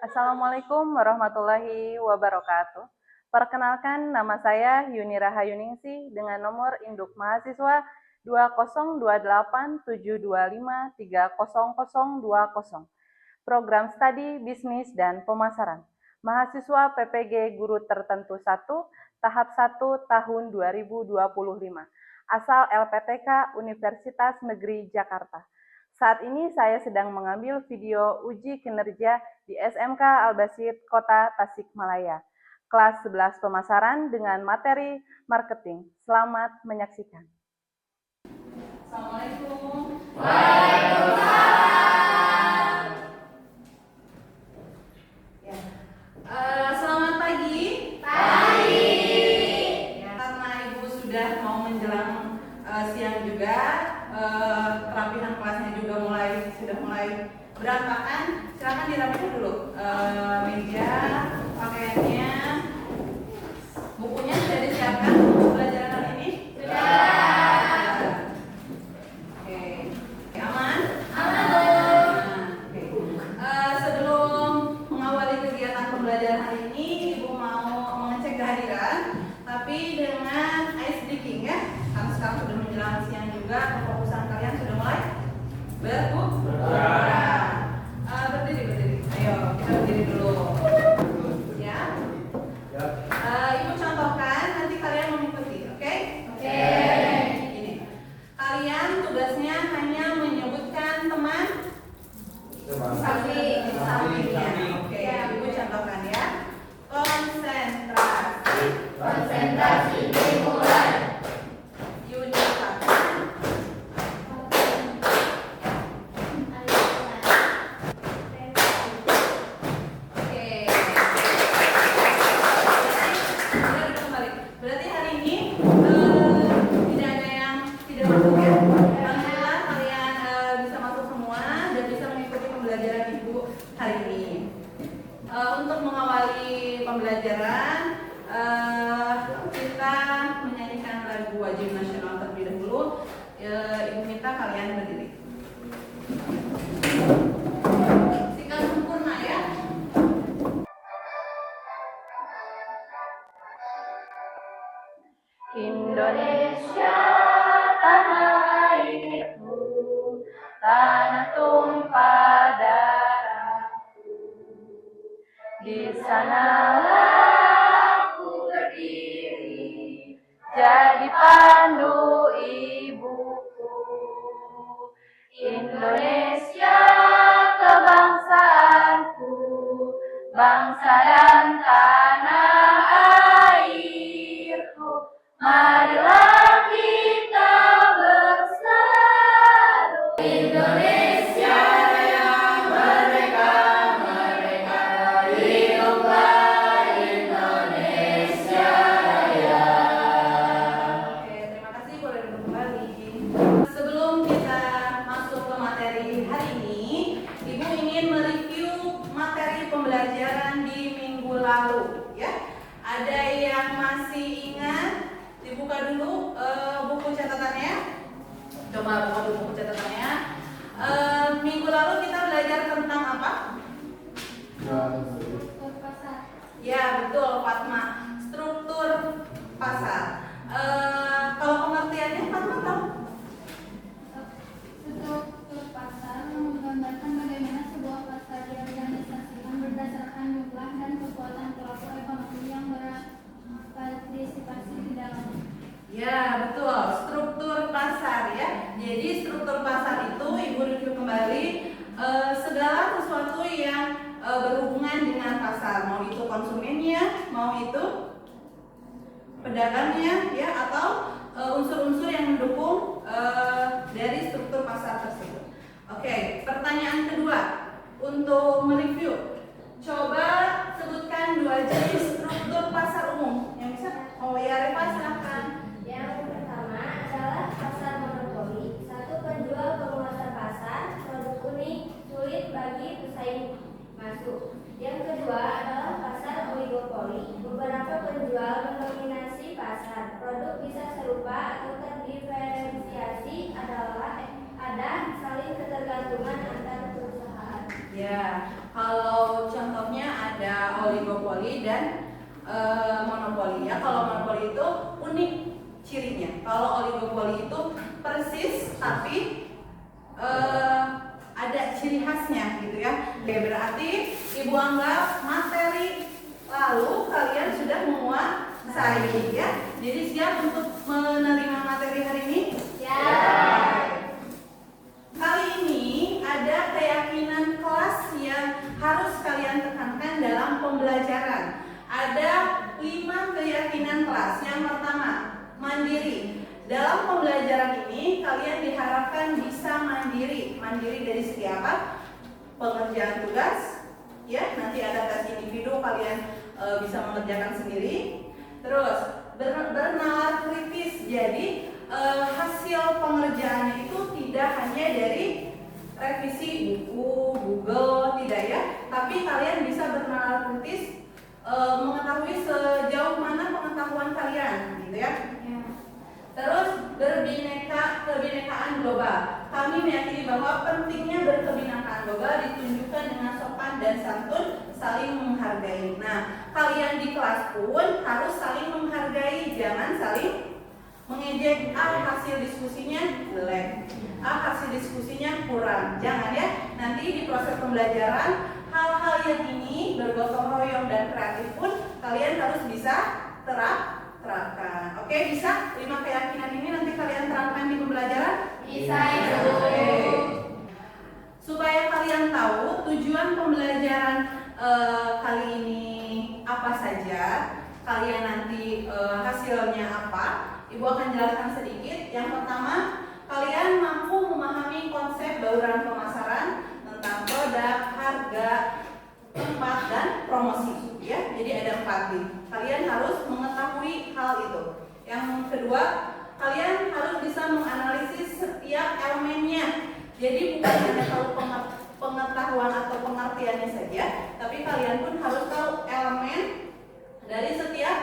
Assalamualaikum warahmatullahi wabarakatuh. Perkenalkan, nama saya Yuni Rahayuningsih dengan nomor induk mahasiswa 202872530020. Program Studi Bisnis dan Pemasaran. Mahasiswa PPG Guru Tertentu 1, tahap 1 tahun 2025. Asal LPTK Universitas Negeri Jakarta. Saat ini saya sedang mengambil video uji kinerja di SMK Al-Basit, Kota Tasikmalaya. Kelas 11 pemasaran dengan materi marketing. Selamat menyaksikan. Assalamualaikum. Waalaikumsalam. Ya. Selamat pagi. Pagi. Ya, karena Ibu sudah mau menjelang siang juga, kerapihan kelasnya juga sudah mulai berantakan. Silakan dirapikan dulu meja, pakaiannya, bukunya sudah disiapkan untuk pelajaran hari ini. Sudah. Oke, aman? Aman. Oke. Sebelum mengawali kegiatan pembelajaran hari ini, Ibu mau mengecek kehadiran, tapi dengan ice breaking ya. Karena sekarang sudah menjelang siang juga, kefokusan kalian sudah mulai berkurang. Berdiri. Ayo, kita berdiri dulu. Ya. Ibu contohkan, nanti kalian mengikuti, oke? Oke. Ini. Kalian tugasnya hanya menyebutkan teman sampingnya. Oke, Ibu contohkan ya. Konsentrasi. Konsentrasi dimulai. Unit 1. Oke. Kita duduk kembali. Berarti hari ini tidak ada yang tidak masuk ya. Alhamdulillah kalian bisa masuk semua dan bisa mengikuti pembelajaran Ibu hari ini. Untuk mengawali pembelajaran, kita menyanyikan lagu wajib nasional terlebih dahulu. Ibu minta kalian berdiri. Sikap sempurna ya. Indonesia tanah airku, tanah tumpah darahku. Di sanalah aku berdiri, jadi pandu ibuku. Indonesia kebangsaanku, bangsa dan tanah airku. Marilah kita bersatu. Indonesia yang merdeka, hiduplah Indonesia Raya. Oke, terima kasih, boleh duduk kembali. Sebelum kita masuk ke materi hari ini, Ibu ingin mereview materi pembelajaran di minggu lalu ya. Ada yang masih ingat? Dibuka dulu buku catatannya. Coba buka dulu buku catatannya. Minggu lalu kita belajar tentang apa? Struktur pasar. Ya betul, Fatma. Struktur pasar. Kalau pengertiannya Fatma tahu? Struktur pasar menggambarkan bagaimana sebuah pasar diorganisasikan berdasarkan jumlah dan kekuatan pelaku ekonomi yang berpartisipasi di dalamnya. Ya betul, struktur pasar ya. Jadi struktur pasar itu Ibu review kembali segala sesuatu yang berhubungan dengan pasar, mau itu konsumennya, mau itu pedagangnya ya, atau unsur-unsur yang mendukung dari struktur pasar tersebut. Oke, pertanyaan kedua untuk mereview. Coba sebutkan 2 jenis struktur pasar umum yang bisa. Oh ya, Reva silakan. Yang pertama adalah pasar monopoli. Satu penjual penguasa pasar, produk unik, sulit bagi pesaing masuk. Yang kedua adalah pasar oligopoli. Beberapa penjual mendominasi pasar. Produk bisa serupa atau terdiferensiasi adalah ada saling ketergantungan antar perusahaan. Ya, kalau contohnya oligopoli dan monopoli ya. Kalau monopoli itu unik cirinya. Kalau oligopoli itu persis tapi ada ciri khasnya gitu ya. Oke, berarti Ibu anggap materi lalu kalian sudah menguasai ya. Jadi siap untuk menerima materi hari ini? Ya. Kali ini ada keyakinan kelas yang harus kalian tekankan dalam pembelajaran. Ada 5 keyakinan kelas. Yang pertama, mandiri. Dalam pembelajaran ini kalian diharapkan bisa mandiri. Mandiri dari segi apa? Pengerjaan tugas, ya. Nanti ada tes individu, kalian bisa mengerjakan sendiri. Terus bernalar kritis. Jadi hasil pengerjaannya itu tidak hanya dari revisi buku, Google, tidak ya. Tapi kalian bisa bernalar kritis, mengetahui sejauh mana pengetahuan kalian, gitu ya. Terus kebinekaan global. Kami meyakini bahwa pentingnya berkebinekaan global ditunjukkan dengan sopan dan santun, saling menghargai. Nah, kalian di kelas pun harus saling menghargai, jangan saling mengejek. Hasil diskusinya jelek, hasil diskusinya kurang. Jangan ya. Nanti di proses pembelajaran hal-hal yang ini bergotong royong dan kreatif pun kalian harus bisa terapkan. Oke, bisa? 5 keyakinan ini nanti kalian terapkan di pembelajaran? Bisa, Ibu. Oke. Supaya kalian tahu tujuan pembelajaran kali ini apa saja, kalian nanti hasilnya apa, Ibu akan jelaskan sedikit. Yang pertama, kalian mampu memahami konsep bauran pemasaran tentang produk, harga, tempat, dan promosi ya. Jadi ada 4 nih. Kalian harus mengetahui hal itu. Yang kedua, kalian harus bisa menganalisis setiap elemennya. Jadi bukan hanya tahu pengetahuan atau pengertiannya saja, tapi kalian pun harus tahu elemen dari setiap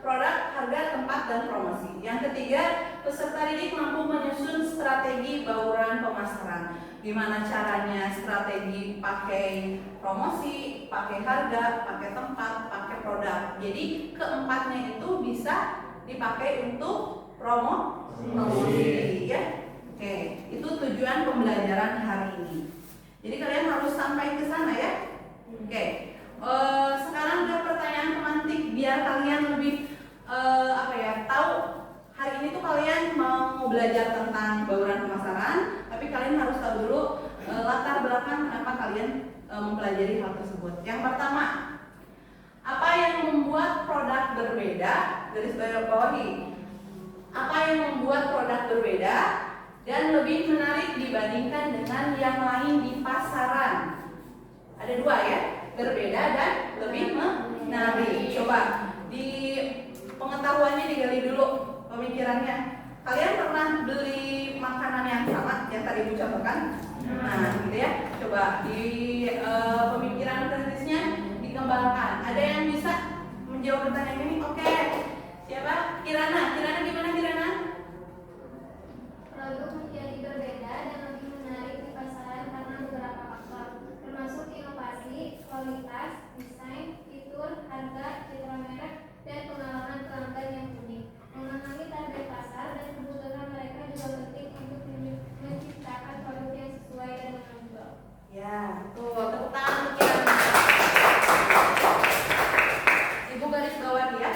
produk, harga, tempat, dan promosi. Yang ketiga, peserta didik mampu menyusun strategi bauran pemasaran. Gimana caranya strategi pakai promosi, pakai harga, pakai tempat, pakai produk. Jadi keempatnya itu bisa dipakai untuk promosi ya. Oke, itu tujuan pembelajaran hari ini. Jadi kalian harus sampai ke sana ya. Oke. Sekarang ke pertanyaan pemantik biar kalian lebih tahu. Hari ini tuh kalian mau belajar tentang bauran pemasaran, tapi kalian harus tahu dulu latar belakang kenapa kalian mempelajari hal tersebut. Yang pertama, apa yang membuat produk berbeda? Garis bawahi. Apa yang membuat produk berbeda dan lebih menarik dibandingkan dengan yang lain di pasaran? Ada 2 ya, berbeda dan lebih menarik. Coba di pengetahuannya digali dulu, pemikirannya. Kalian pernah beli makanan yang sama yang tadi Ibu contohkan? Nah, gitu ya. Coba di pemikiran kritisnya dikembangkan. Ada yang bisa menjawab pertanyaan ini? Oke. Siapa? Kirana. Kirana gimana Kirana? Produk menjadi berbeda dan lebih menarik di pasaran karena beberapa faktor, termasuk inovasi, kualitas, desain, fitur, harga, citra merek, dan pengalaman pelanggan yang unik. Memahami target pasar dan kebutuhan mereka juga penting untuk menciptakan produk yang sesuai dan menonjol. Ya, tuh tepuk tangan untuk Kirana. Ibu garis bawahi ya.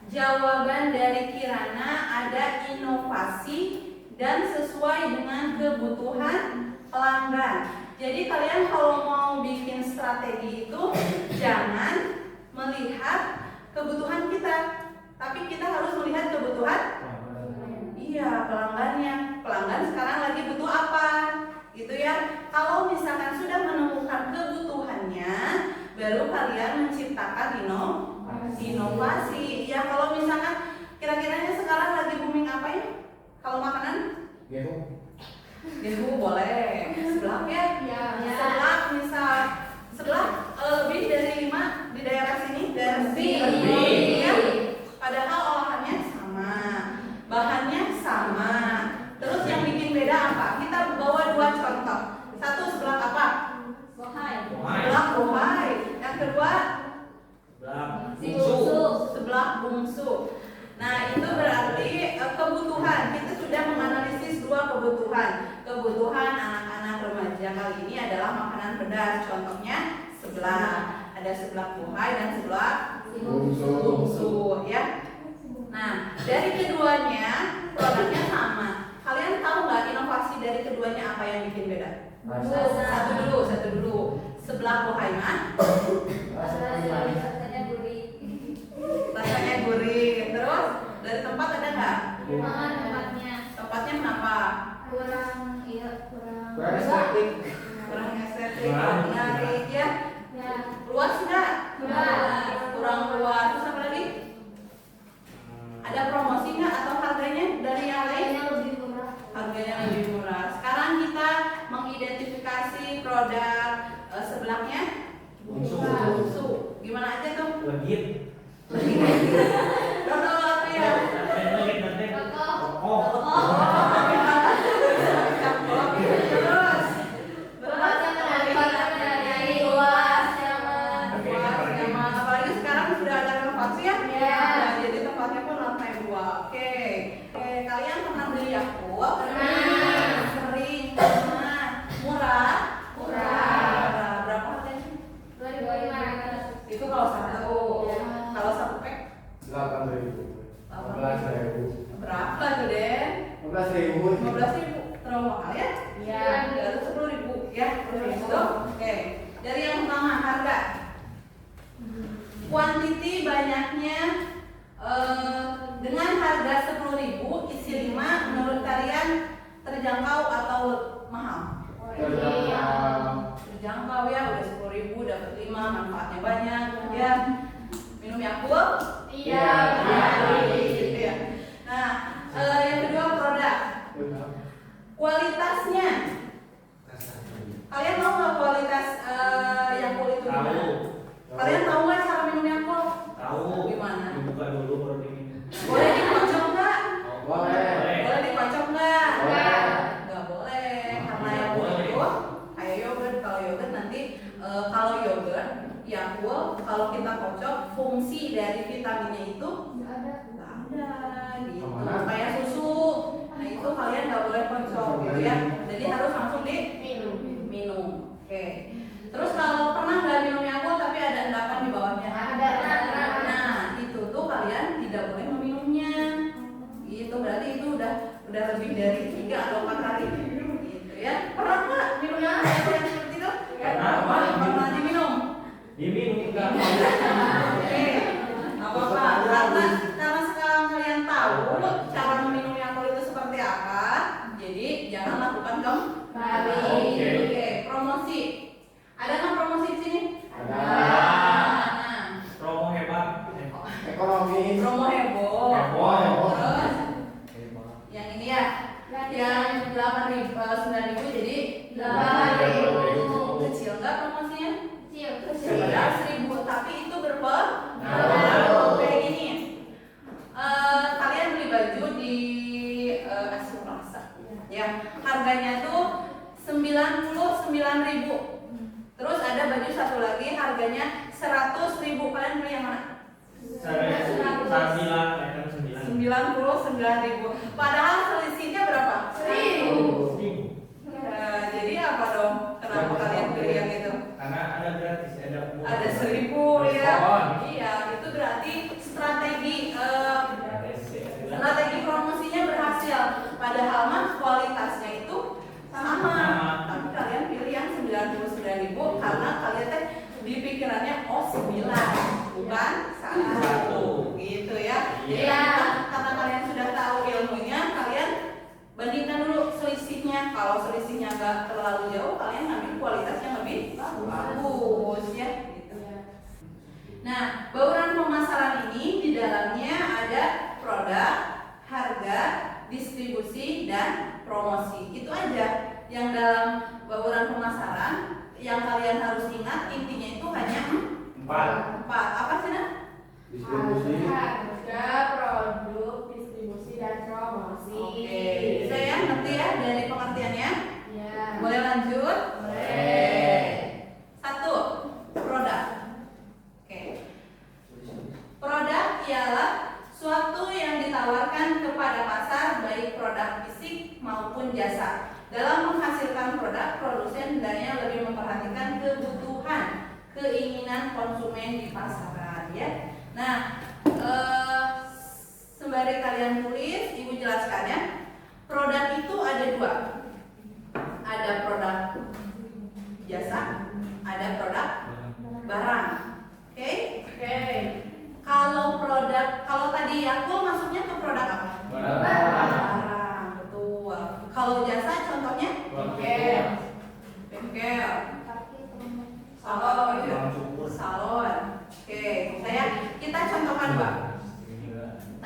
Jawaban dari Kirana ada inovasi dan sesuai dengan kebutuhan pelanggan. Jadi kalian kalau mau bikin strategi itu jangan melihat kebutuhan kita, tapi kita harus melihat kebutuhan pelanggannya. Pelanggan sekarang lagi butuh apa, gitu ya. Kalau misalkan sudah menemukan kebutuhannya, baru kalian menciptakan inovasi. Ya kalau misalkan kira-kiranya sekarang lagi booming apa ya? Kalau makanan? Gehu boleh. Seblak ya? Ya. Seblak misal. Seblak lebih dari 5 di daerah sini. Lebih. Ya. Padahal olahannya sama, bahannya sama. Terus yang bikin beda apa? Kita bawa 2 contoh. Satu seblak apa? Bohai. Seblak bohai. Yang kedua kebutuhan anak-anak remaja kali ini adalah makanan pedas. Contohnya seblak. Ada seblak buahai dan seblak bungsu ya. Nah, dari keduanya produknya sama. Kalian tahu nggak inovasi dari keduanya apa yang bikin beda? Satu dulu. Seblak buahai mah Rasanya gurih. rasanya gurih. Terus dari tempat ada nggak? tempatnya Tempatnya kenapa? kurang estetik. Kurang estetik, kurang menarik ya. ya Luas nggak? Luas. Kurang luas. Terus apa lagi? Ada promosi nggak atau harganya dari yang lain? kayaknya lebih murah. Harganya lebih murah. Sekarang kita mengidentifikasi produk sebelaknya bungsu. Gimana aja tuh? Legit. Dodol apa ya? Oh. Terus Luas, nyaman. nyaman. Apalagi sekarang sudah ada inovasi ya? Ya. Nah, jadi tempatnya pun lantai 2. Oke, kalian pernah beli Yakult? Pernah. Sering. Pernah. Murah? Berapa harganya? 2.500. Itu kalau satu. Ya. Kalau satu pack 8.000. 15.000. berapa tuh, Den? 15.000. 15.000. Terlalu mahal ya? Iya. Di atas 10.000 ya. Betul. Oke. Dari yang pertama harga. Kuantiti banyaknya dengan harga 10.000 isi 5 menurut kalian terjangkau atau mahal? Terjangkau ya, udah 10.000 dapat 5, manfaatnya banyak ya. Minum Yakult? Iya. Gitu ya. Nah, yang kedua produk. Kualitasnya. Kalian tahu nggak kualitas Yakult itu gimana? Tahu. Kalian tahu nggak cara minum Yakult? Tahu. Gimana? Dibuka dulu baru diminum. Boleh dikocok nggak? Boleh. Boleh dikocok nggak? Boleh. Nggak boleh, karena yang Boleh. itu kayak yogurt. Kalau yogurt nanti kalau yogurt Yakult kalau kita kocok fungsi dari vitaminnya itu nggak ada gitu. Kemana? Kayak susu. Nah itu kalian nggak boleh kocok gitu ya. Jadi harus langsung minum. Oke. Terus kalau pernah nggak minum Yakult tapi ada endapan di bawahnya? Ada. Nah itu tuh kalian tidak boleh meminumnya. Itu berarti itu udah lebih dari 3 atau 4 hari gitu ya. Pernah nggak minum yang seperti itu? Pernah diminum? Diminum enggak? Oke, nggak apa-apa. Karena sekarang kalian tahu cara meminum Yakult itu seperti apa, jadi jangan lakukan kembali. Oke, promosi. Ada nggak promosi di sini? Ada. Nah, Promo hebat. Ekonomi. promo heboh. Heboh. Terus Hebat. yang ini ya, yang 8.000, 9.000 jadi 8.000. Kecil nggak promosinya? Kecil. Padahal 1.000, tapi itu berpengaruh. Kayak gini, kalian beli baju di Asia Plaza, ya harganya tuh 99.000. Terus ada baju satu lagi harganya 100.000. Kalian beli yang mana? 99.000. Padahal selisihnya berapa? 1.000. Jadi apa dong? Kenapa kalian beli yang itu? Karena ada gratis, ada Ada 1.000 ya. Iya, itu berarti strategi promosinya berhasil. Padahal mah kualitasnya itu sama. Tapi kalian pilih yang 99.000 karena kalian teh di pikirannya 9 bukan 1 gitu ya. Jadi karena kalian sudah tahu ilmunya, kalian bandingkan dulu selisihnya. Kalau selisihnya nggak terlalu jauh, kalian ngambil kualitas yang lebih bagus ya. Gitu. Nah, bauran pemasaran ini di dalamnya ada produk, harga, distribusi, dan promosi. Itu aja yang dalam bauran pemasaran yang kalian harus ingat. Intinya itu hanya 4. Apa sih, Nak? Distribusi. Harga, produk, distribusi, dan promosi. Oke, bisa ya ngerti ya dari pengertiannya? Ya. Boleh lanjut? Boleh. 1. Produk. Oke. Produk ialah suatu yang ditawarkan kepada pasar baik produk fisik maupun jasa. Dalam keinginan konsumen di pasaran ya. Nah, sembari kalian tulis, Ibu jelaskan ya. Produk itu ada dua. Ada produk jasa, ada produk barang. Oke? Kalau tadi aku masuknya ke produk apa? Barang, betul. Kalau jasa contohnya? Bengkel. Salon. Oke, kita contohkan Mbak.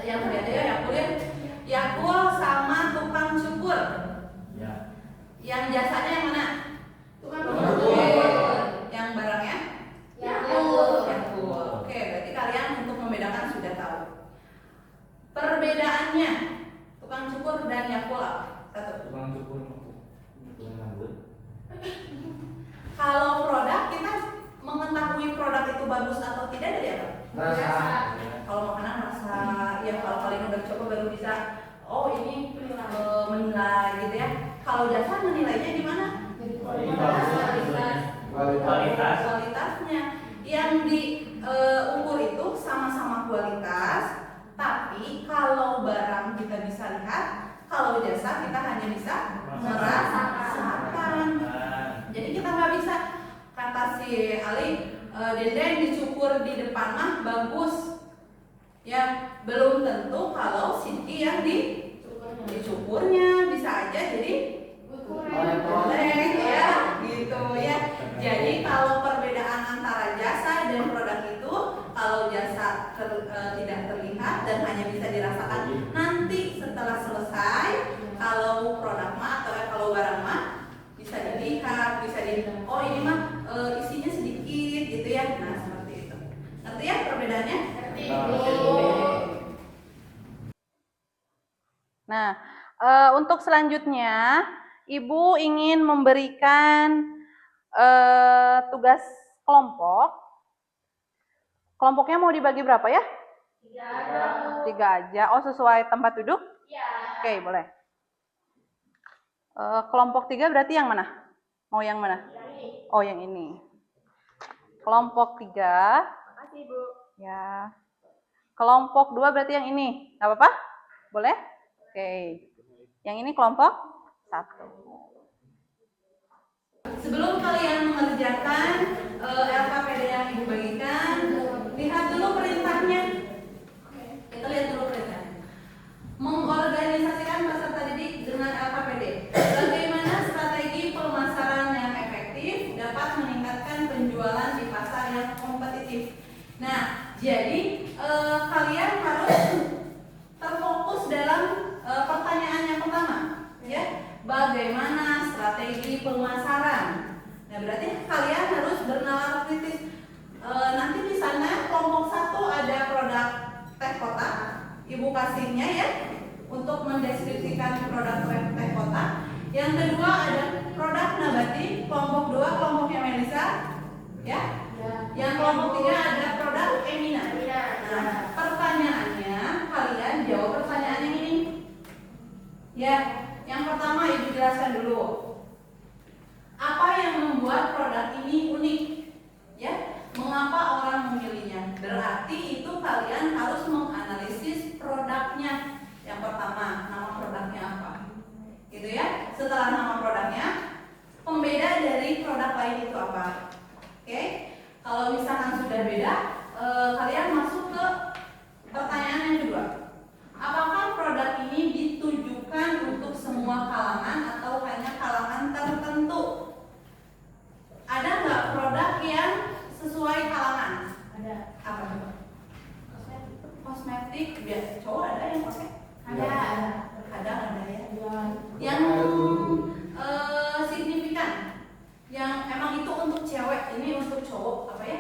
Yang berbeda ya, Yakul sama tukang cukur. Yang jasanya yang mana? Tukang cukur. cukur. Yang barangnya? Yakul. Oke, berarti kalian untuk membedakan sudah tahu. Perbedaannya tukang cukur dan Yakul apa? Satu. Kalau produk kita mengetahui produk itu bagus atau tidak dari apa? Rasa. Kalau makanan rasa, ya kalau kalian udah coba baru bisa. Oh ini menilai gitu ya. Kalau jasa menilainya di mana? Kualitasnya. Yang diukur itu sama-sama kualitas, tapi kalau barang kita bisa lihat, kalau jasa kita hanya bisa merasakan. Jadi kita nggak bisa kata si Ali, dendeng dicukur di depan mah bagus. Ya belum tentu kalau Sinti yang dicukurnya bisa aja jadi boleh ya gitu ya. Jadi kalau perbedaan antara jasa dan produk itu, kalau jasa tidak terlihat dan hanya bisa dirasakan nanti setelah selesai. Kalau produk mah atau kalau barang mah bisa dilihat, oh ini mah isinya sedikit gitu ya. Nah seperti itu. Ngerti ya perbedaannya? Nah, untuk selanjutnya Ibu ingin memberikan tugas kelompok. Kelompoknya mau dibagi berapa ya? 3 aja. Oh, sesuai tempat duduk? Oke, boleh. Kelompok 3 berarti yang mana? Mau yang mana? Oh, yang ini. Kelompok 3. Makasih, Bu. Ya. Kelompok 2 berarti yang ini. Gak apa-apa? Boleh? Oke. Yang ini kelompok 1. Sebelum kalian mengerjakan LKPD yang Ibu bagikan, lihat dulu perintahnya. Kita lihat dulu perintahnya. Mengorganisasikan peserta didik dengan LKPD. Bagaimana strategi pemasaran yang efektif dapat meningkatkan penjualan di pasar yang kompetitif. Nah, jadi kalian harus terfokus dalam pertanyaan yang pertama, ya. Bagaimana strategi pemasaran? Nah, berarti kalian harus bernalar kritis. Nanti di sana kelompok 1 ada produk teh kotak. Ibu kasihnya ya untuk mendeskripsikan produk teh kotak. Yang kedua ada produk nabati. Kelompok 2 kelompoknya Melisa, ya. Yang kelompok 3 ada produk Emina. Nah, pertanyaannya kalian jawab pertanyaan yang ini. Ya, yang pertama Ibu jelaskan dulu. Apa yang membuat produk ini unik? Ya, mengapa orang memilihnya? Berarti itu kalian harus menganalisis produknya. Yang pertama, nama produknya apa? Gitu ya. Setelah nama produknya, pembeda dari produk lain itu apa? Oke. Kalau misalkan sudah beda, kalian masuk ke pertanyaan yang kedua. Apakah produk ini ditujukan untuk semua kalangan atau hanya kalangan tertentu? Ada nggak produk yang sesuai kalangan? Ada. Apa coba? Kosmetik, biar cowok ada yang pakai? Ada ya. Yang signifikan, yang emang itu untuk cewek, ini untuk cowok apa ya?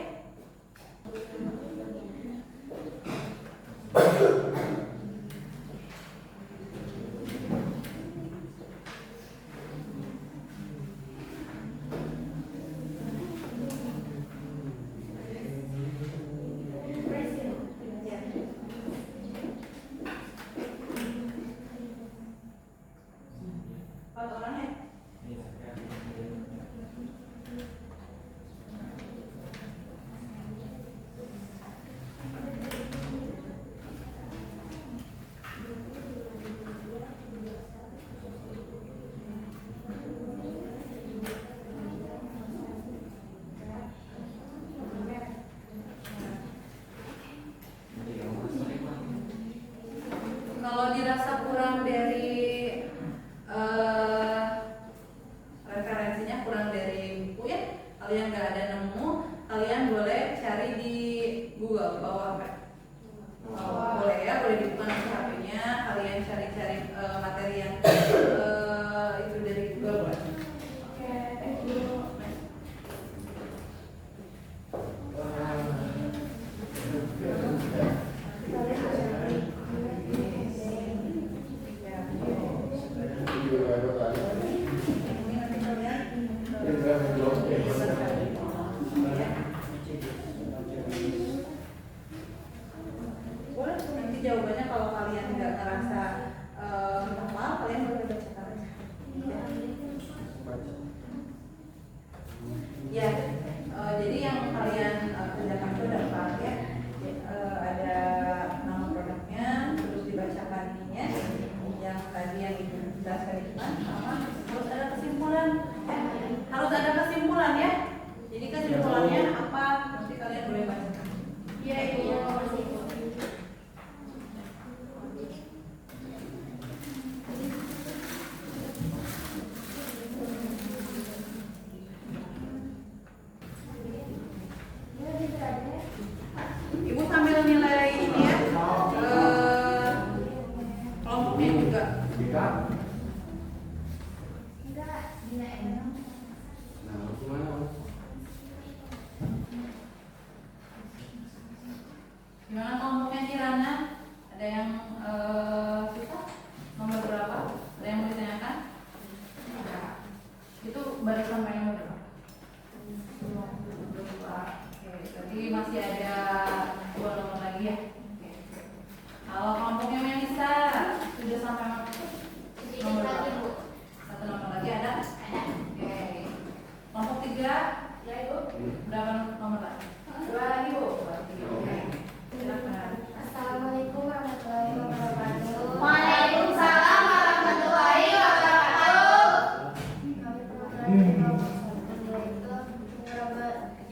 apa-apa, nanti kalian boleh baca. Iya Ibu. Ibu sambil nilai ini ya, kelompoknya juga. Jika Enggak, Dina Eno. nah gimana? Gimana kelompoknya Kirana? Ada yang susah? Nomor berapa? Ada yang mau ditanyakan? Ya. Itu baru sampai nomor berapa? Dua. Oke, berarti masih ada 2 nomor lagi ya. Oke. Kalau kelompoknya Melisa sudah sampai nomor berapa? Bu. 1 nomor lagi ada? Oke. Kelompok 3 ya Ibu? Berapa nomor lagi? 2 lagi Bu. Oke. Silakan. Assalamualaikum warahmatullahi wabarakatuh. Waalaikumsalam warahmatullahi wabarakatuh. Kami perwakilan kelompok 1 yaitu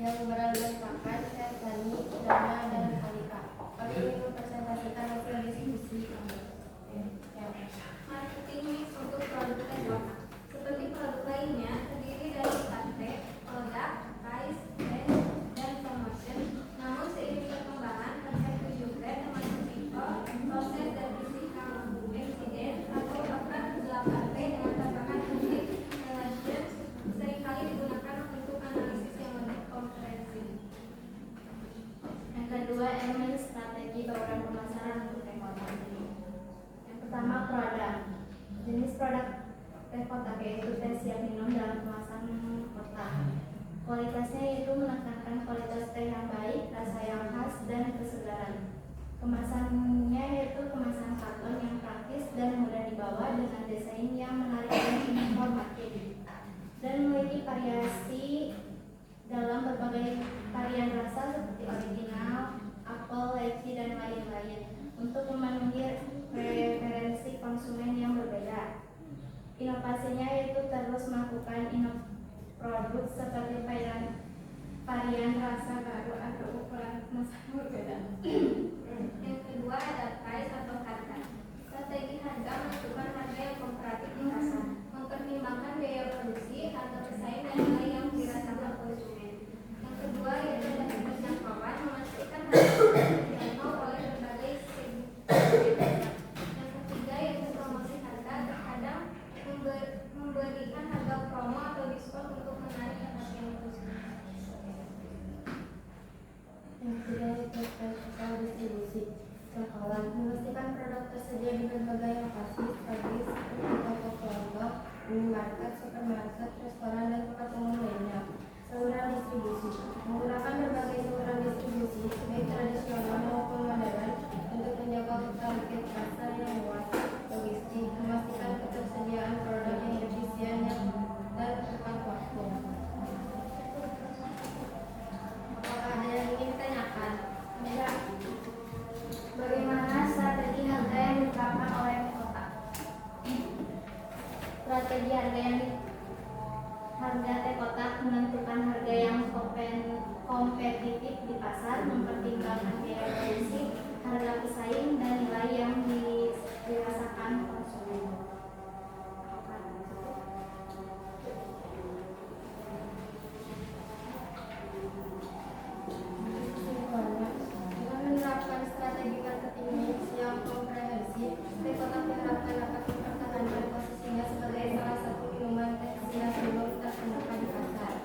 yang beranggotakan Syahsani, Dana, dan Halika. Kami ingin mempresentasikan hasil diskusi kami. Marketing mix untuk produk Teh. Seperti produk lainnya, terdiri dari konten, produk, price, brand, dan promotion. Namun seiring perkembangan, konsep juga termasuk tipe, proses dan fisika, eksiden, atau bahkan 8P dengan tambahan unit intelligence seringkali digunakan untuk analisis yang lebih komprehensif. Yang kedua, elemen strategi bauran pemasaran untuk teh kotak. Yang pertama, produk. Jenis produk teh kotak yaitu teh siap minum dalam kemasan kotak. Kualitasnya yaitu menekankan kualitas teh yang baik, rasa yang khas, dan kesegaran. Kemasannya yaitu kemasan karton yang praktis dan mudah dibawa dengan desain yang menarik dan informatif, dan memiliki variasi dalam berbagai varian rasa seperti original, apel, leci, dan lain-lain untuk memenuhi preferensi konsumen yang berbeda. Inovasinya yaitu terus melakukan produk seperti varian rasa baru atau ukuran kemasan berbeda. Yang kedua ada price atau harga. Strategi harga menentukan harga yang komparatif di pasar, mempertimbangkan biaya produksi atau pesaing dan nilai yang dirasakan konsumen. Yang kedua yaitu ada penjangkauan, memastikan harga dijangkau oleh berbagai segmen. Yang ketiga yaitu promosi harga, terkadang memberikan harga promo atau diskon untuk menarik perhatian konsumen. Yang ketiga yaitu vertikal distribusi. Jangkauan memastikan produk tersedia di berbagai lokasi strategis seperti toko kelompok, minimarket, supermarket, restoran, dan tempat umum lainnya. Saluran distribusi menggunakan berbagai saluran distribusi baik tradisional maupun modern untuk menjangkau target pasar yang luas. Logistik memastikan ketersediaan produk yang efisien dan tepat waktu. Apakah ada yang ingin ditanyakan? Tidak. Bagaimana strategi harga yang diterapkan oleh kota? Strategi harga teh kotak menentukan harga yang kompetitif di pasar, mempertimbangkan biaya produksi, harga pesaing, dan nilai yang dirasakan konsumen. Dengan menerapkan strategi marketing mix yang komprehensif, teh kotak diharapkan dapat mempertahankan posisinya sebagai salah satu minuman teh siap belum terkenal di pasar.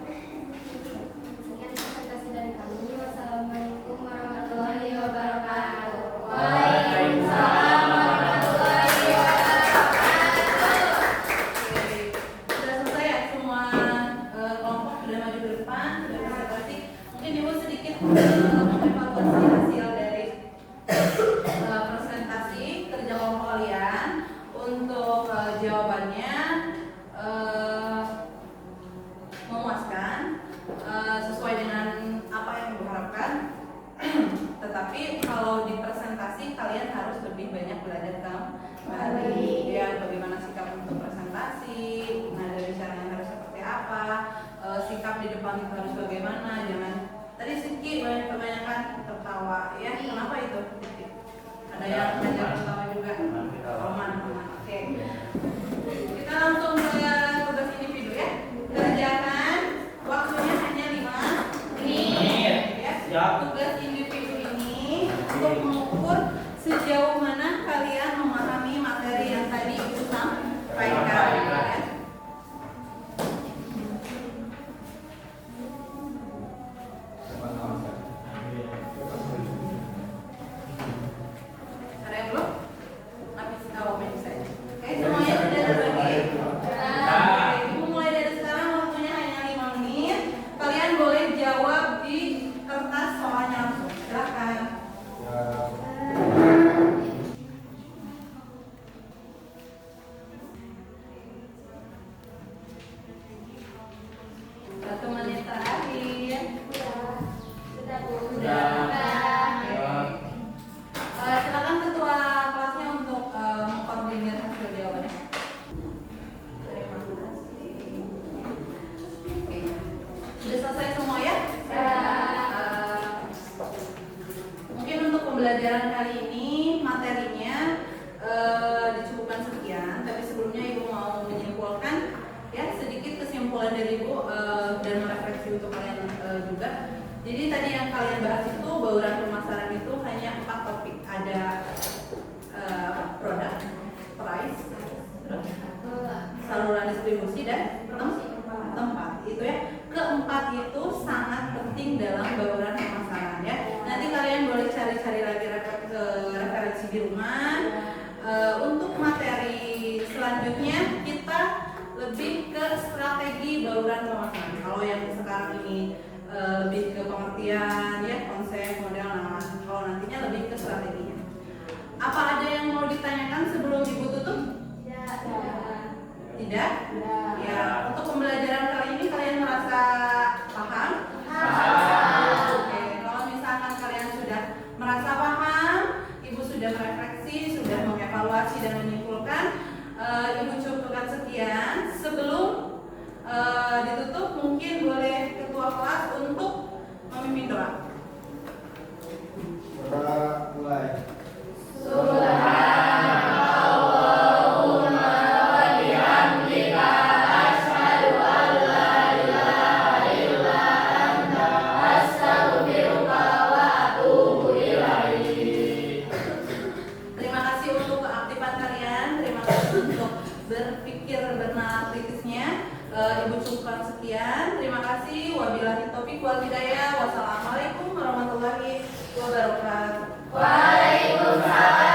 Sekian presentasi dari kami. Wassalamualaikum warahmatullahi wabarakatuh. Waalaikumsalam warahmatullahi wabarakatuh. Oke, sudah selesai ya semua kelompok sudah maju ke depan, sudah presentasi. Mungkin Ibu sedikit mengevaluasi hasil dari presentasi kerja kelompok kalian. Untuk jawabannya memuaskan, sesuai dengan apa yang Ibu harapkan. Tetapi kalau di presentasi kalian harus lebih banyak belajar kembali ya, bagaimana sikap untuk presentasi, nah dari caranya harus seperti apa, sikap di depan itu harus bagaimana, jangan tadi ya. Kenapa itu? Ada yang belajar ketawa juga. Roman. Oke. Kita langsung ke tugas individu ya. Kerjakan waktunya hanya 5 menit. Ya. Siap. Tugas individu ini untuk mengukur sejauh mana kalian memahami materi yang tadi Ibu sampaikan. Ya. Ada yang belum? Habis bisa. Oke, semuanya sudah terbagi. Oke, Ibu mulai dari sekarang waktunya hanya 5 menit. Kalian boleh jawab di kertas soalnya langsung. Silakan. Satu menit terakhir. Sudah Bu. Silakan ketua kelasnya untuk mengkoordinir hasil jawabannya. Terima kasih. Oke. Sudah selesai semua ya? Mungkin untuk pembelajaran kali ini materinya dicukupkan sekian. Tapi sebelumnya Ibu mau menyimpulkan ya sedikit kesimpulan dari Ibu dan merefleksi untuk kalian juga. Jadi tadi yang kalian bahas itu bauran pemasaran itu hanya 4 topik. Ada produk, price, saluran distribusi dan tempat. Itu ya. Keempat itu sangat penting dalam bauran pemasaran ya. Nanti kalian boleh cari-cari lagi referensi di rumah. Untuk materi selanjutnya kita lebih ke strategi bauran pemasaran. Kalau yang sekarang ini lebih ke pengertian ya, konsep, model. Nah, kalau nantinya lebih ke strateginya. Apa ada yang mau ditanyakan sebelum Ibu tutup? Tidak? Ya, untuk pembelajaran kali ini kalian merasa paham? Oke, kalau misalkan kalian sudah merasa paham, Ibu sudah merefleksi, sudah mengevaluasi dan menyimpulkan, Ibu cukupkan sekian. Sebelum ditutup, mungkin boleh ketua kelas untuk memimpin doa. Mulai. Terima kasih untuk keaktifan kalian, terima kasih untuk berpikir benar kritisnya. Ibu cukupkan sekian. Terima kasih. Wabillahi taufiq wal hidayah. Wassalamualaikum warahmatullahi wabarakatuh. Waalaikumsalam.